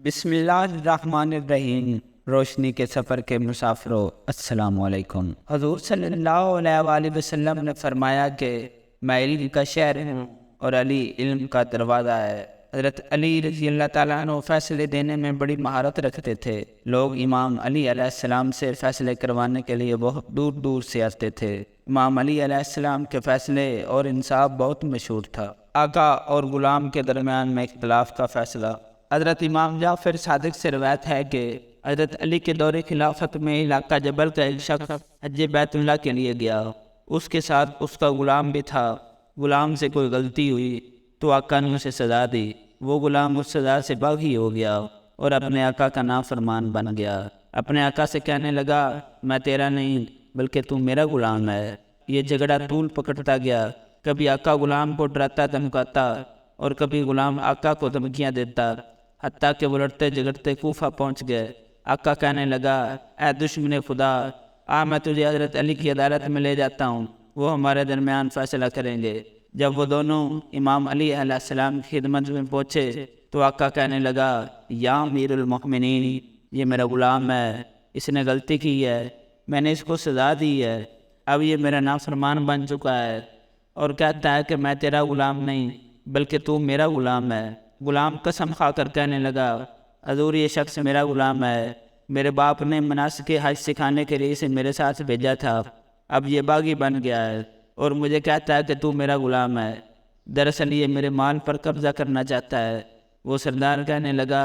بسم اللہ الرحمن الرحیم۔ روشنی کے سفر کے مسافروں، السلام علیکم۔ حضور صلی اللہ علیہ وآلہ وسلم نے فرمایا کہ میں علم کا شہر ہوں اور علی علم کا دروازہ ہے۔ حضرت علی رضی اللہ تعالیٰ عنہ فیصلے دینے میں بڑی مہارت رکھتے تھے۔ لوگ امام علی علیہ السلام سے فیصلے کروانے کے لیے بہت دور دور سے آتے تھے۔ امام علی علیہ السلام کے فیصلے اور انصاف بہت مشہور تھا۔ آقا اور غلام کے درمیان میں اختلاف کا فیصلہ۔ حضرت امام جعفر صادق سے روایت ہے کہ حضرت علی کے دور خلافت میں علاقہ جبل کا ایک شخص حج بیت اللہ کے لیے گیا۔ اس کے ساتھ اس کا غلام بھی تھا۔ غلام سے کوئی غلطی ہوئی تو آقا نے اسے سزا دی۔ وہ غلام اس سزا سے باغی ہو گیا اور اپنے آقا کا نافرمان بن گیا۔ اپنے آقا سے کہنے لگا، میں تیرا نہیں بلکہ تو میرا غلام ہے۔ یہ جھگڑا طول پکڑتا گیا۔ کبھی آقا غلام کو ڈراتا دھمکاتا اور کبھی غلام آقا کو دھمکیاں دیتا، حتیٰ کہ وہ لڑتے جھگڑتے کوفہ پہنچ گئے۔ آقا کہنے لگا، اے دشمن خدا، میں تجھے حضرت علی کی عدالت میں لے جاتا ہوں، وہ ہمارے درمیان فیصلہ کریں گے۔ جب وہ دونوں امام علی علیہ السلام کی خدمت میں پہنچے تو آقا کہنے لگا، یا امیر المؤمنین، یہ میرا غلام ہے، اس نے غلطی کی ہے، میں نے اس کو سزا دی ہے، اب یہ میرا نافرمان بن چکا ہے اور کہتا ہے کہ میں تیرا غلام نہیں بلکہ تو میرا غلام ہے۔ غلام قسم کھا کر کہنے لگا، حضور یہ شخص میرا غلام ہے، میرے باپ نے مناسک حج سکھانے کے لیے اسے میرے ساتھ بھیجا تھا، اب یہ باغی بن گیا ہے اور مجھے کہتا ہے کہ تو میرا غلام ہے، دراصل یہ میرے مال پر قبضہ کرنا چاہتا ہے۔ وہ سردار کہنے لگا،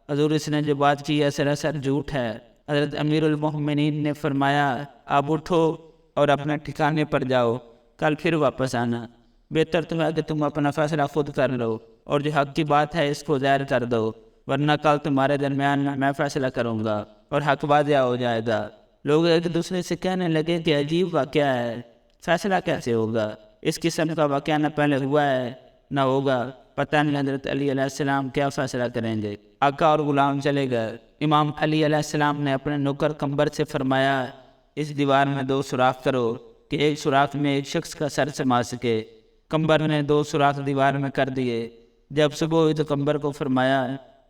حضور اس نے جو بات کی ہے سراسر جھوٹ ہے۔ حضرت امیر المؤمنین نے فرمایا، اب اٹھو اور اپنے ٹھکانے پر جاؤ، کل پھر واپس آنا، بہتر تو ہے کہ تم اپنا فیصلہ خود کر لو اور جو حق کی بات ہے اس کو ظاہر کر دو، ورنہ کل تمہارے درمیان میں فیصلہ کروں گا اور حق واضح ہو جائے گا۔ لوگ ایک دوسرے سے کہنے لگے کہ عجیب واقعہ ہے، فیصلہ کیسے ہوگا؟ اس قسم کا واقعہ نہ پہلے ہوا ہے نہ ہوگا، پتہ نہیں حضرت علی علیہ السلام کیا فیصلہ کریں گے۔ آقا اور غلام چلے گئے۔ امام علی علیہ السلام نے اپنے نوکر قمبر سے فرمایا، اس دیوار میں 2 سوراخ کرو کہ ایک سوراخ میں ایک شخص کا سر سما سکے۔ قمبر نے 2 سوراخ دیوار میں کر دیے۔ جب صبح ہوئی تو قمبر کو فرمایا،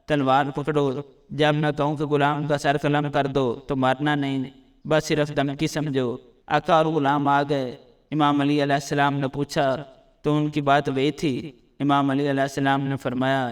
تلوار پکڑو، جب میں کہوں کہ غلام کا سر قلم کر دو تو مارنا نہیں، بس صرف دھمکی سمجھو۔ آقا اور غلام آ گئے۔ امام علی علیہ السلام نے پوچھا، تو ان کی بات وہی تھی؟ امام علی علیہ السلام نے فرمایا،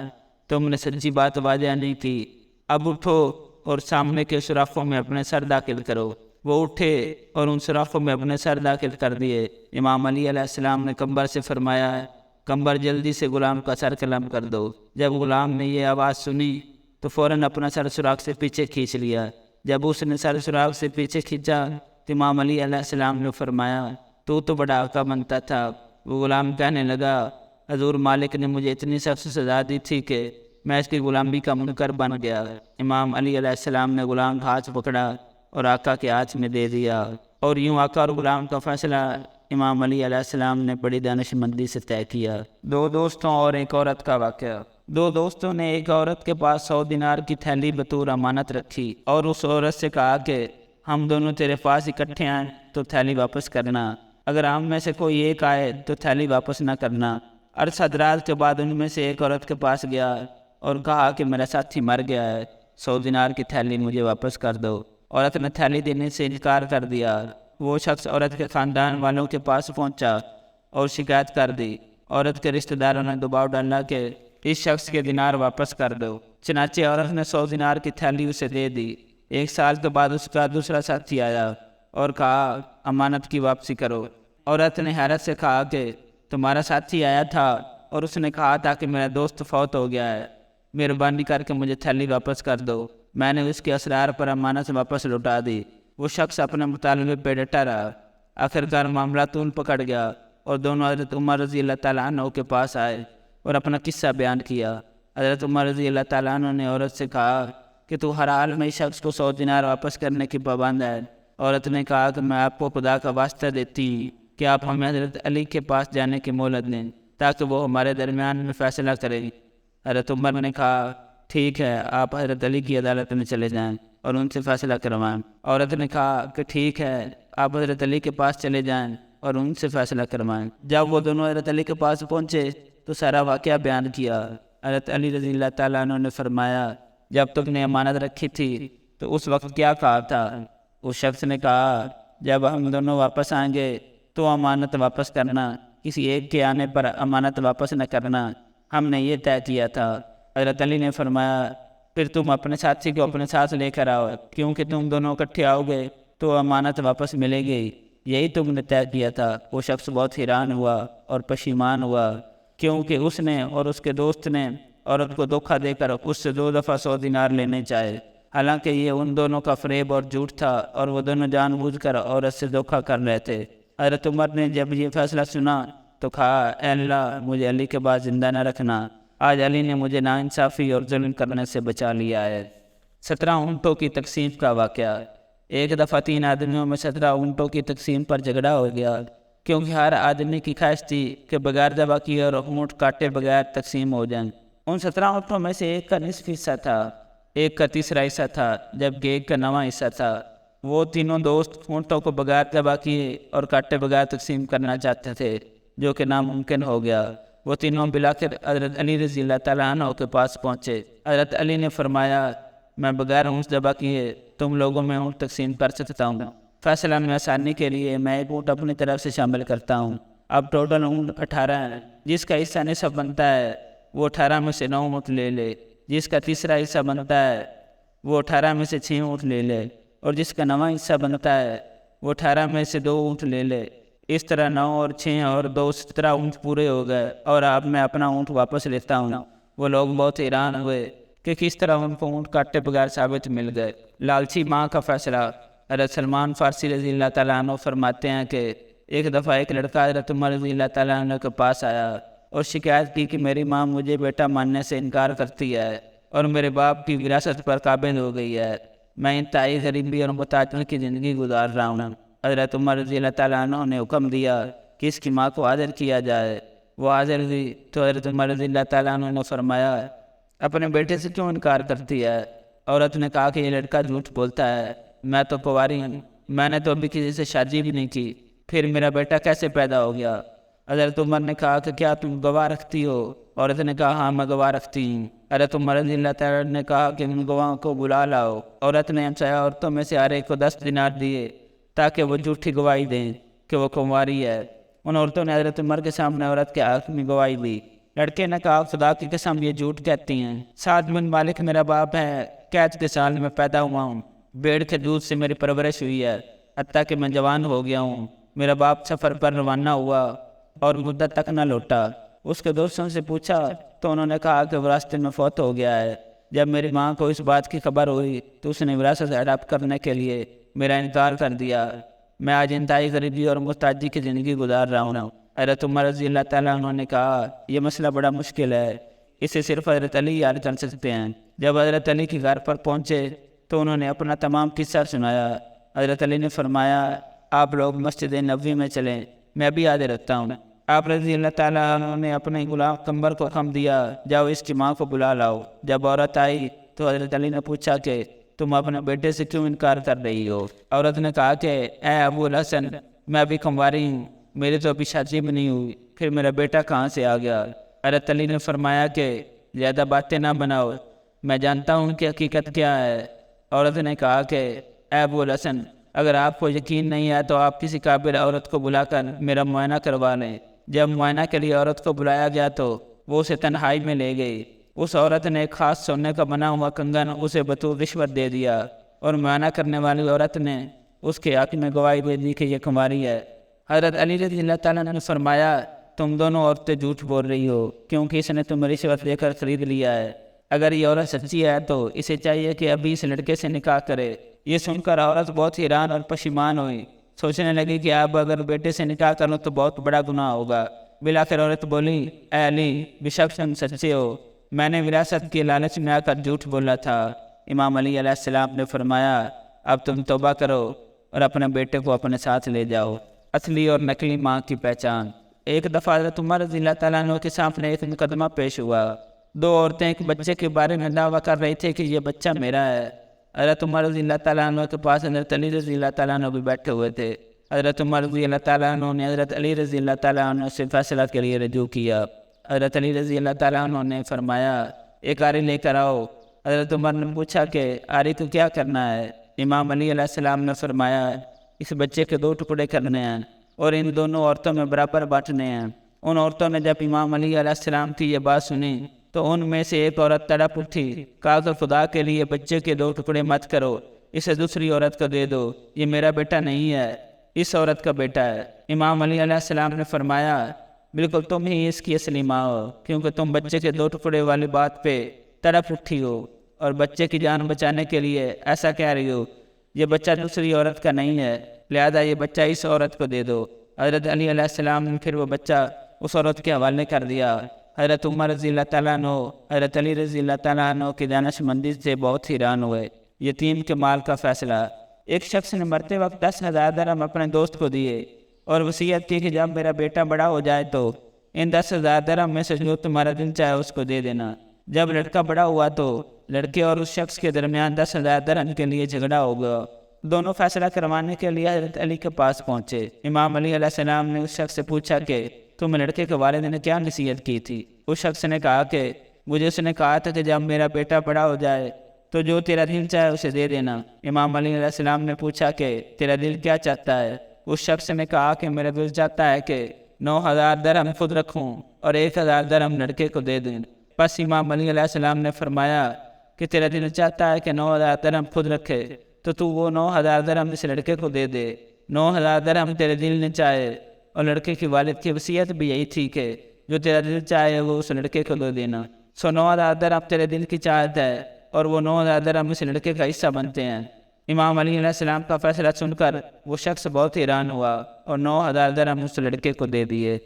تم نے سچی بات واضح نہیں کی، اب اٹھو اور سامنے کے سوراخوں میں اپنے سر داخل کرو۔ وہ اٹھے اور ان سوراخوں میں اپنے سر داخل کر دیے۔ امام علی علیہ السلام نے قمبر سے فرمایا، قمبر جلدی سے غلام کا سر قلم کر دو۔ جب غلام نے یہ آواز سنی تو فوراً اپنا سر سوراخ سے پیچھے کھینچ لیا۔ جب اس نے سر سوراخ سے پیچھے کھینچا تو امام علی علیہ السلام نے فرمایا، تو بڑا آقا بنتا تھا۔ وہ غلام کہنے لگا، حضور مالک نے مجھے اتنی سخت سزا دی تھی کہ میں اس کی غلامی کا منکر بن گیا۔ امام علی علیہ السلام نے غلام کا ہاتھ پکڑا اور آقا کے ہاتھ میں دے دیا، اور یوں آقا اور غلام کا فیصلہ امام علی علیہ السلام نے بڑی دانش مندی سے طے کیا۔ 2 دوستوں اور ایک عورت کا واقعہ۔ 2 دوستوں نے ایک عورت کے پاس 100 دینار کی تھیلی بطور امانت رکھی اور اس عورت سے کہا کہ ہم دونوں تیرے پاس اکٹھے آئیں تو تھیلی واپس کرنا، اگر ہم میں سے کوئی ایک آئے تو تھیلی واپس نہ کرنا۔ عرصہ دراز کے بعد ان میں سے ایک عورت کے پاس گیا اور کہا کہ میرا ساتھی مر گیا ہے، 100 دینار کی تھیلی مجھے واپس کر دو۔ عورت نے تھیلی دینے سے انکار کر دیا۔ وہ شخص عورت کے خاندان والوں کے پاس پہنچا اور شکایت کر دی۔ عورت کے رشتہ داروں نے دباؤ ڈالا کہ اس شخص کے دینار واپس کر دو۔ چنانچہ عورت نے 100 دینار کی تھیلی اسے دے دی۔ 1 سال کے بعد اس کا دوسرا ساتھی آیا اور کہا امانت کی واپسی کرو۔ عورت نے حیرت سے کہا کہ تمہارا ساتھی آیا تھا اور اس نے کہا تھا کہ میرا دوست فوت ہو گیا ہے، مہربانی کر کے مجھے تھیلی واپس کر دو۔ میں نے اس کے اصرار پر امانت واپس لوٹا دی۔ وہ شخص اپنے مطالبے پہ ڈٹا رہا۔ آخرکار معاملہ طول پکڑ گیا اور دونوں حضرت عمر رضی اللہ تعالیٰ عنہ کے پاس آئے اور اپنا قصہ بیان کیا۔ حضرت عمر رضی اللہ تعالیٰ عنہ نے عورت سے کہا کہ تو ہر حال میں اس شخص کو 100 دینار واپس کرنے کی پابند ہے۔ عورت نے کہا کہ میں آپ کو خدا کا واسطہ دیتی کہ آپ ہمیں حضرت علی کے پاس جانے کی مہلت دیں تاکہ وہ ہمارے درمیان میں فیصلہ کریں۔ حضرت عمر نے کہا، ٹھیک ہے، آپ حضرت علی کی عدالت میں چلے جائیں اور ان سے فیصلہ کروائیں۔ عورت نے کہا کہ ٹھیک ہے، آپ حضرت علی کے پاس چلے جائیں اور ان سے فیصلہ کروائیں۔ جب وہ دونوں حضرت علی کے پاس پہنچے تو سارا واقعہ بیان کیا۔ حضرت علی رضی اللہ تعالیٰ عنہ نے فرمایا، جب تم نے امانت رکھی تھی تو اس وقت کیا کہا تھا؟ اس شخص نے کہا جب ہم دونوں واپس آئیں گے تو امانت واپس کرنا، کسی ایک کے آنے پر امانت واپس نہ کرنا، ہم نے یہ طے کیا تھا۔ حضرت علی نے فرمایا پھر تم اپنے ساتھی کو اپنے ساتھ لے کر آؤ، کیونکہ تم دونوں اکٹھے آؤ گے تو امانت واپس ملے گی، یہی تم نے طے کیا تھا۔ وہ شخص بہت حیران ہوا اور پشیمان ہوا، کیونکہ اس نے اور اس کے دوست نے عورت کو دھوکہ دے کر اس سے 2 دفعہ 100 دینار لینے چاہے، حالانکہ یہ ان دونوں کا فریب اور جھوٹ تھا اور وہ دونوں جان بوجھ کر عورت سے دھوکہ کر رہے تھے۔ حضرت عمر نے جب یہ فیصلہ سنا تو کہا اے اللہ مجھے علی کے بعد زندہ نہ رکھنا، آج علی نے مجھے ناانصافی اور ظلم کرنے سے بچا لیا ہے۔ 17 اونٹوں کی تقسیم کا واقعہ۔ ایک دفعہ 3 آدمیوں میں 17 اونٹوں کی تقسیم پر جھگڑا ہو گیا، کیونکہ ہر آدمی کی خواہش تھی کہ بغیر ذبح کیے اور اونٹ کاٹے بغیر تقسیم ہو جائیں۔ ان 17 اونٹوں میں سے ایک کا نصف حصہ تھا، ایک کا تیسرا حصہ تھا، جبکہ ایک کا 9واں حصہ تھا۔ وہ تینوں دوست اونٹوں کو بغیر ذبح کیے اور کاٹے بغیر تقسیم کرنا چاہتے تھے، جو کہ ناممکن ہو گیا۔ وہ تینوں بلاخر حضرت علی رضی اللہ تعالیٰ عنہ کے پاس پہنچے۔ حضرت علی نے فرمایا میں بغیر اونٹ ذبح کیے تم لوگوں میں اونٹ تقسیم کر سکتا ہوں، فیصلہ میں آسانی کے لیے میں ایک اونٹ اپنی طرف سے شامل کرتا ہوں۔ اب ٹوٹل اونٹ 18 ہیں، جس کا حصہ نصف بنتا ہے وہ 18 میں سے 9 اونٹ لے لے، جس کا تیسرا حصہ بنتا ہے وہ 18 میں سے 6 اونٹ لے لے، اور جس کا 9واں حصہ بنتا ہے وہ 18 میں سے 2 اونٹ لے لے۔ اس طرح 9 اور 6 اور 2 17 اونٹ پورے ہو گئے، اور اب میں اپنا اونٹ واپس لیتا ہوں۔ وہ لوگ بہت حیران ہوئے کہ کس طرح ان کو اونٹ کاٹے بغیر ثابت مل گئے۔ لالچی ماں کا فیصلہ۔ حضرت سلمان فارسی رضی اللہ تعالیٰ عنہ فرماتے ہیں کہ ایک دفعہ ایک لڑکا حضرت عمر رضی اللہ تعالیٰ عنہ کے پاس آیا اور شکایت کی کہ میری ماں مجھے بیٹا ماننے سے انکار کرتی ہے اور میرے باپ کی وراثت پر قابض ہو گئی ہے، میں انتہائی غریبی اور محتاجی کی زندگی گزار رہا ہوں۔ حضرت عمر رضی اللہ تعالیٰ عنہ نے حکم دیا کہ اس کی ماں کو حاضر کیا جائے۔ وہ حاضر ہوئی تو حضرت عمر رضی اللہ تعالیٰ عنہ نے فرمایا اپنے بیٹے سے کیوں انکار کرتی ہے؟ عورت نے کہا کہ یہ لڑکا جھوٹ بولتا ہے، میں تو کنواری ہوں، میں نے تو ابھی کسی سے شادی بھی نہیں کی، پھر میرا بیٹا کیسے پیدا ہو گیا؟ حضرت عمر نے کہا کہ کیا تم گواہ رکھتی ہو؟ عورت نے کہا ہاں میں گواہ رکھتی ہوں۔ حضرت عمر رضی اللہ تعالیٰ نے کہا کہ ان گواہوں کو بلا لاؤ۔ عورت نے ہمسایہ عورتوں میں سے ہر ایک کو 10 دینار دیے تاکہ وہ جھوٹی گواہی دیں کہ وہ کنواری ہے۔ ان عورتوں نے حضرت عمر کے سامنے عورت کے حق میں گواہی دی۔ لڑکے نے کہا خدا کی قسم یہ جھوٹ کہتی ہیں، سعد بن مالک میرا باپ ہے، قید کے سال میں پیدا ہوا ہوں، بھیڑ کے دودھ سے میری پرورش ہوئی ہے، حتیٰ کہ میں جوان ہو گیا ہوں۔ میرا باپ سفر پر روانہ ہوا اور مدت تک نہ لوٹا۔ اس کے دوستوں سے پوچھا تو انہوں نے کہا کہ وہ راستے میں فوت ہو گیا ہے۔ جب میری ماں کو اس بات کی خبر ہوئی تو اس نے وراثت اڈاپٹ کرنے کے لیے میرا انکار کر دیا۔ میں آج انتہائی غریبی اور محتاجی کی زندگی گزار رہا ہوں۔ حضرت عمر رضی اللہ تعالیٰ عنہ نے کہا یہ مسئلہ بڑا مشکل ہے، اسے صرف حضرت علی حل کر سکتے ہیں۔ جب حضرت علی کے گھر پر پہنچے تو انہوں نے اپنا تمام قصہ سنایا۔ حضرت علی نے فرمایا آپ لوگ مسجد نبوی میں چلیں، میں بھی حاضر رکھتا ہوں۔ آپ رضی اللہ تعالیٰ عنہ نے اپنے غلام قمبر کو حکم دیا جاؤ اس کی ماں کو بلا لاؤ۔ جب عورت آئی تو حضرت علی نے پوچھا کہ تم اپنے بیٹے سے کیوں انکار کر رہی ہو؟ عورت نے کہا کہ اے ابو الحسن میں ابھی کنواری ہوں، میری تو ابھی شادی بھی نہیں ہوئی، پھر میرا بیٹا کہاں سے آ گیا؟ حضرت علی نے فرمایا کہ زیادہ باتیں نہ بناؤ، میں جانتا ہوں کہ حقیقت کیا ہے۔ عورت نے کہا کہ اے ابو الحسن اگر آپ کو یقین نہیں ہے تو آپ کسی قابل عورت کو بلا کر میرا معائنہ کروا لیں۔ جب معائنہ کے لیے عورت کو بلایا گیا تو وہ اسے تنہائی میں لے گئی۔ اس عورت نے ایک خاص سونے کا بنا ہوا کنگن اسے بطور رشوت دے دیا، اور معائنہ کرنے والی عورت نے اس کے حق میں گواہی دے دی کہ یہ کنواری ہے۔ حضرت علی رضی اللہ تعالیٰ نے فرمایا تم دونوں عورتیں جھوٹ بول رہی ہو، کیونکہ اس نے تمہیں رشوت دے کر خرید لیا ہے۔ اگر یہ عورت سچی ہے تو اسے چاہیے کہ ابھی اس لڑکے سے نکاح کرے۔ یہ سن کر عورت بہت حیران اور پشیمان ہوئی، سوچنے لگی کہ اب اگر بیٹے سے نکاح کروں تو بہت بڑا گناہ ہوگا۔ بلاخر عورت بولی اے علی بے شک تم سچے ہو، میں نے وراثت کی لالچ میں آ کر جھوٹ بولا تھا۔ امام علی علیہ السلام نے فرمایا اب تم توبہ کرو اور اپنے بیٹے کو اپنے ساتھ لے جاؤ۔ اصلی اور نقلی ماں کی پہچان۔ ایک دفعہ حضرت عمر رضی اللہ تعالیٰ عنہ کے سامنے ایک مقدمہ پیش ہوا۔ 2 عورتیں ایک بچے کے بارے میں دعویٰ کر رہی تھیں کہ یہ بچہ میرا ہے۔ حضرت عمر رضی اللہ تعالیٰ عنہ کے پاس حضرت علی رضی اللہ تعالیٰ عنہ بھی بیٹھے ہوئے تھے۔ حضرت عمر رضی اللہ تعالیٰ عنہ نے حضرت علی رضی اللہ تعالیٰ عنہ سے فیصلہ کے لیے رجوع کیا۔ حضرت علی رضی اللہ تعالیٰ عنہ نے فرمایا ایک قاری لے کر آؤ۔ حضرت عمر نے پوچھا کہ آری تو کیا کرنا ہے؟ امام علی علیہ السلام نے فرمایا اس بچے کے 2 ٹکڑے کرنے ہیں اور ان دونوں عورتوں میں برابر بانٹنے ہیں۔ ان عورتوں نے جب امام علی علیہ السلام کی یہ بات سنی تو ان میں سے ایک عورت تڑپ اٹھی، کہا کہ خدا کے لیے بچے کے 2 ٹکڑے مت کرو، اسے دوسری عورت کو دے دو، یہ میرا بیٹا نہیں ہے، اس عورت کا بیٹا ہے۔ امام علی علیہ السلام نے فرمایا بالکل تم ہی اس کی اصلی ماں ہو، کیونکہ تم بچے کے 2 ٹکڑے والی بات پہ تڑپ اٹھی ہو اور بچے کی جان بچانے کے لیے ایسا کہہ رہی ہو۔ یہ بچہ دوسری عورت کا نہیں ہے، لہذا یہ بچہ اس عورت کو دے دو۔ حضرت علی علیہ السلام نے پھر وہ بچہ اس عورت کے حوالے کر دیا۔ حضرت عمر رضی اللہ تعالیٰ عنہ حضرت علی رضی اللہ تعالیٰ عنہ کی دانشمندی سے بہت حیران ہوئے۔ یتیم کے مال کا فیصلہ۔ ایک شخص نے مرتے وقت 10,000 درہم اپنے دوست کو دیے اور وصیت کی کہ جب میرا بیٹا بڑا ہو جائے تو ان 10,000 درہم میں سے جو تمہارا دل چاہے اس کو دے دینا۔ جب لڑکا بڑا ہوا تو لڑکے اور اس شخص کے درمیان 10,000 درہم کے لیے جھگڑا ہو گیا۔ دونوں فیصلہ کروانے کے لیے حضرت علی کے پاس پہنچے۔ امام علی علیہ السلام نے اس شخص سے پوچھا کہ تم لڑکے کے والد نے کیا نصیحت کی تھی؟ اس شخص نے کہا کہ مجھے اس نے کہا تھا کہ جب میرا بیٹا بڑا ہو جائے تو جو تیرا دل چاہے اسے دے دینا۔ امام علی علیہ السلام نے پوچھا کہ تیرا دل کیا چاہتا ہے؟ اس شخص نے کہا کہ میرا دل چاہتا ہے کہ 9,000 درہم خود رکھوں اور 1,000 درہم لڑکے کو دے دوں۔ پس امام علی علیہ السلام نے فرمایا کہ تیرا دل چاہتا ہے کہ 9,000 درہم خود رکھے تو وہ 9,000 درہم اس لڑکے کو دے دے۔ 9,000 درہم تیرے دل نے چاہے، اور لڑکے کی والد کی وصیت بھی یہی تھی کہ جو تیرا دل چاہے وہ اس لڑکے کو دے دینا۔ 9,000 درہم تیرے دل کی چاہت ہے اور وہ 9,000 درہم اس لڑکے کا حصہ بنتے ہیں۔ امام علی علیہ السلام کا فیصلہ سن کر وہ شخص بہت حیران ہوا اور 9,000 درہم اس لڑکے کو دے دیے۔